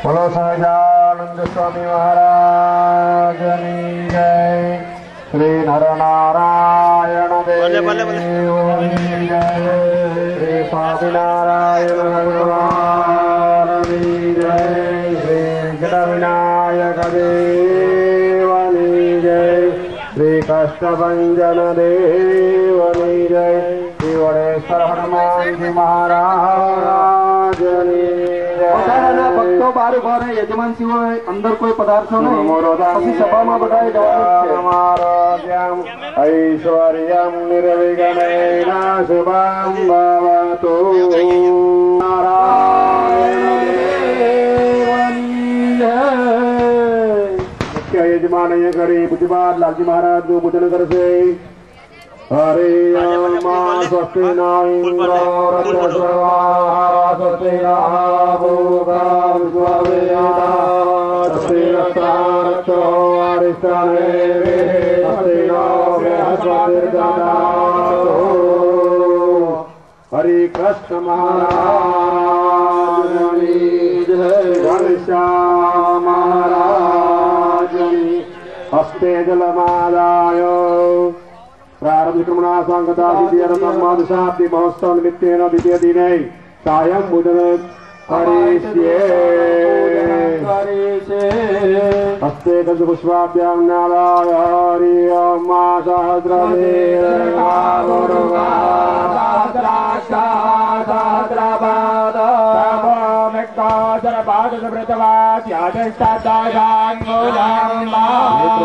बोलो सहजानंद स्वामी महाराज की जय। श्री नर नारायण देव की जय। श्री स्वामीनारायण भगवान की जय। श्री जड़ विनायक देव की जय। श्री कष्टभंजन देव की जय। श्री वडेश्वर हनुमान जी महाराज भक्तो बार उभा रहे यजमान सिवाय अंदर कोई पदार्थ नहीं सभा में बधाई ऐश्वर्यम निर्विघ्नेन शुभं भवतु। मुख्य यजमान ये करे बुद्धिमान लालजी महाराज जो पूजन कर से हरे स्वस्ति न इंद्रो स्वस्ति स्वस्ति रक्षो हरि कृष्ण महाराज घनश्याम महाराज हस्ते जलमादाय प्रारंभ क्रमणा संगता द्वितीय महोत्सव निमित्तेन द्वितीय दिने सायं भोजन करिष्ये। हस्ते गन्धपुष्पाभ्यां नाराय हरि ओम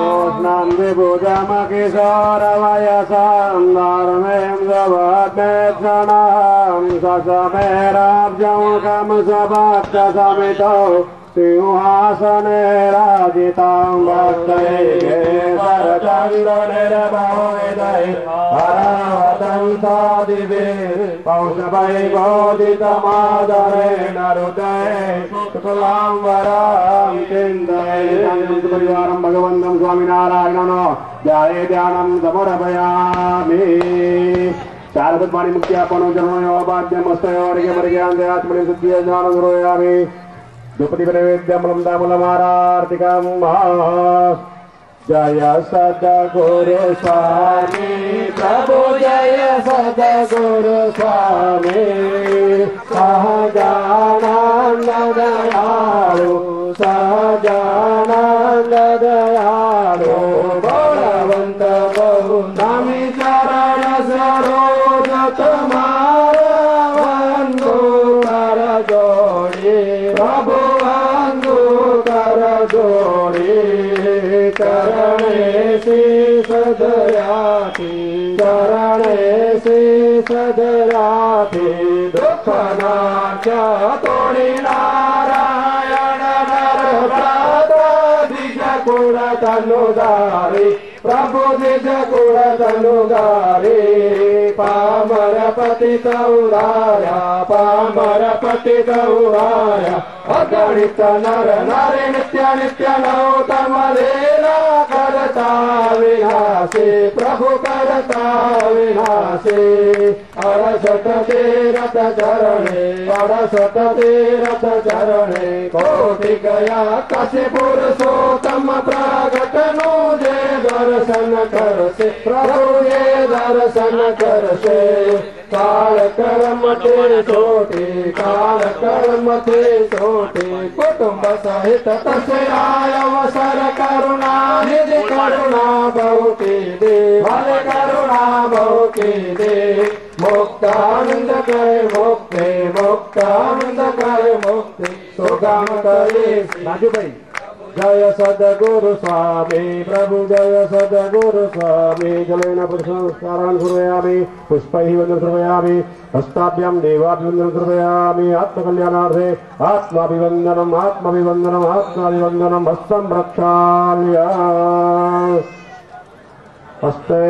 सहस्राम विभुजम किशोर वयसां धर्में जवद्मेक्षणां ससमेराब्जं कं सभक्त समितौ सिंहासने राजितां भक्तैः सरचन्द्रनिर्भवैः हरवदन्तादिभिः पौषवैभोदितमादरेण हृदये शुक्लाम्बरां चिन्तये। परिवारं भगवन्तं स्वामिनारायणनो ध्याये ध्यानं समर्पयामि। चारपद्मानि मुक्त्यापनो जनोयो वाद्यमस्तयोरिगे परिज्ञान्ते आत्मनि सत्ये ज्ञानं गुरोयामि। द्रौपदी नैवेद्यमलं दामलमारार्तिकं जय सद्गुरु स्वामी प्रभु जय सद्गुरु स्वामी सहजानंद दयालु सहजानंद दयालु बलवंत बहु नामी चरण सरोज तुम्हारा वंदो कर जोड़ी प्रभु वंदो कर जोड़ी चरणे शीश धराती चरणे शीश धराती दुख नाचा तोड़ी नारायण नर व्रत दिज कुल तनुदारी प्रभु दिज कुल तनुदारी पामर पति गौराया पामर पति गौराया अगणित नर नारी नित्य नित्य नौतम लीला करता विनाशी प्रभु करता विनाशी अड़सठ तीरथ चरणे अड़सठ तीरथ चरणे कोटि गया कशि पुरुषोत्तम प्रगट नु जे दर्शन कर से प्रभु ये दर्शन कर से काल कर्म ते छोटे काल कर्म ते छोटे कुटुंब सहित तसे आय अवसर करुणा निधि करुणा बहु की दे हरे करुणा बहु की दे मुक्तानंद करे मुक्ति मुक्तानंद करे मुक्ति सुगम करे। राजू भाई जय सद्गुरु स्वामी प्रभु जय सद्गुरु स्वामी जलेन पुष्पसारान् समर्पयामि पुष्पैः वन्दनं समर्पयामि हस्ताभ्यां देवाभिवन्दनं समर्पयामि आत्मकल्याणार्थे आत्माभिवन्दनम् आत्माभिवन्दनम् आत्माभिवन्दनं हस्तं प्रक्षाल्य हस्ते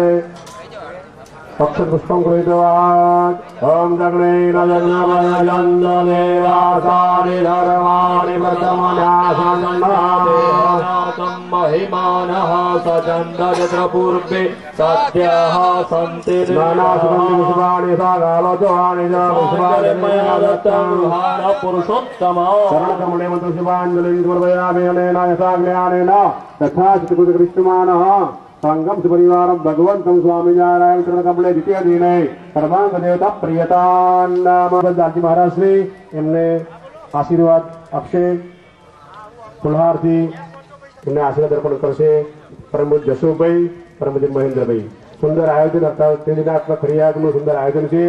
अक्षपुष्पं गृहीतवान् ॐ जग्नेन जग्नमयजन्ददेवासानि धर्माणि प्रथमन्यासन्नादेहातं महिमानः सचन्द यत्र पूर्वे सत्यः सन्ति नानासुगन्धिपुष्पाणि सागालोचवाणि च पुष्पाणि मया दत्तं पुरुषोत्तम शरणकमले मन्त्रशिवाञ्जलिं समर्पयामि अनेन यथाज्ञानेन तथा चित्तकृष्टमानः संगम सुपरिवार भगवंतं स्वामी नारायण चरण कमले द्वितीय दिने सर्वांग देवता प्रियतान दाजी महाराज श्री एमने आशीर्वाद आपसे फुलहारથી એમને આશીર્વાદ અર્પણ કરશે પરમ જસુભાઈ પરમ મહેન્દ્રભાઈ સુંદર આયોજન હતા તે દિનાત્મક ફરિયાદનું સુંદર આયોજન છે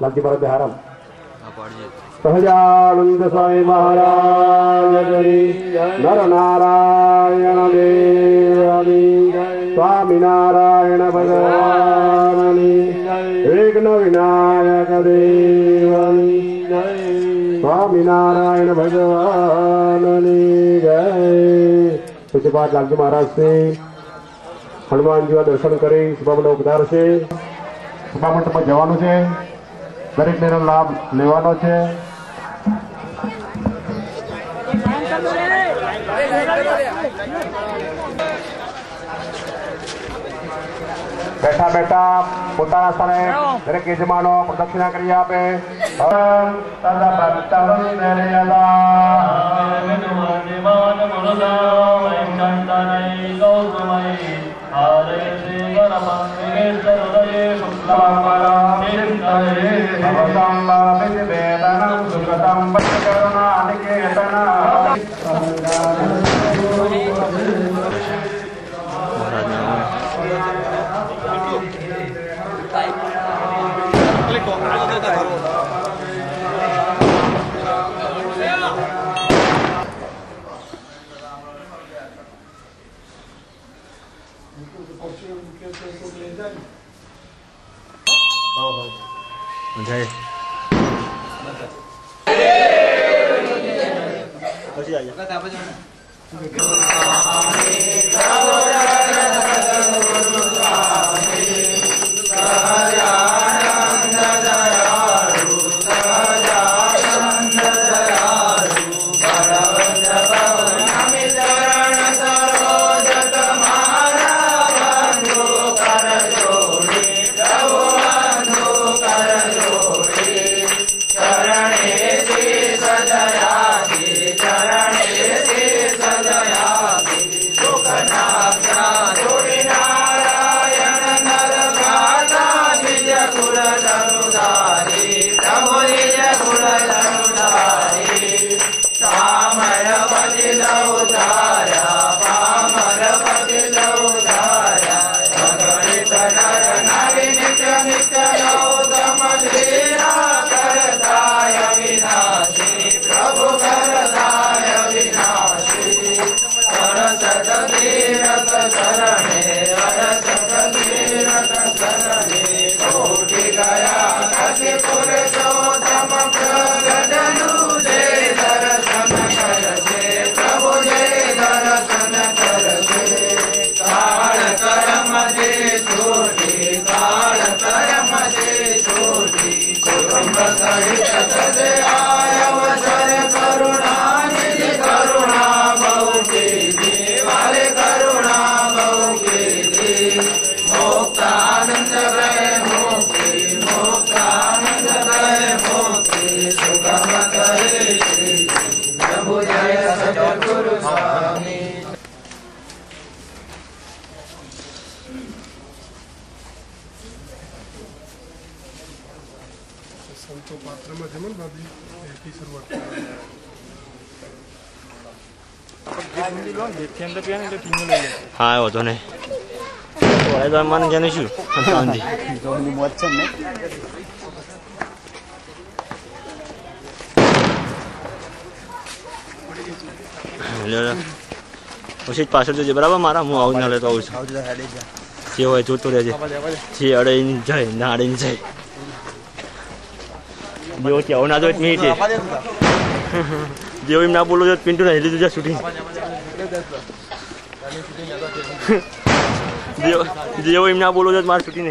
લાલજી મહારાજ હારામ સહજાનંદ સ્વામી મહારાજ નર નારાયણ દેવની स्वामी नारायण भगवानी विघ्न विनायक देवनी स्वामी नारायण भगवानी जय। उसके बाद लालजी महाराज से हनुमान जी दर्शन करे सभा उपधार से सभा मंडप में जवानु है दरेक ने लाभ लेवानो है। बैठा बैठा पोताना स्थाने दरेक यजमानो प्रदक्षिणा करी आपे जय संतो पात्र में जमन बादी की शुरुआत हाँ वो तो नहीं तो मन क्या नहीं પછી પાછળ જજે બરાબર મારા હું આવું ના લેતો આવું છું જે હોય જોતો રહેજે જે અડે જાય ના અડે જાય જેવો કેવો ના જોઈએ મિનિટે જેવો એમ ના બોલો જો પિન્ટુ ને લીધું છે શૂટિંગ જેવો એમ ના બોલો જો મારે શૂટિંગ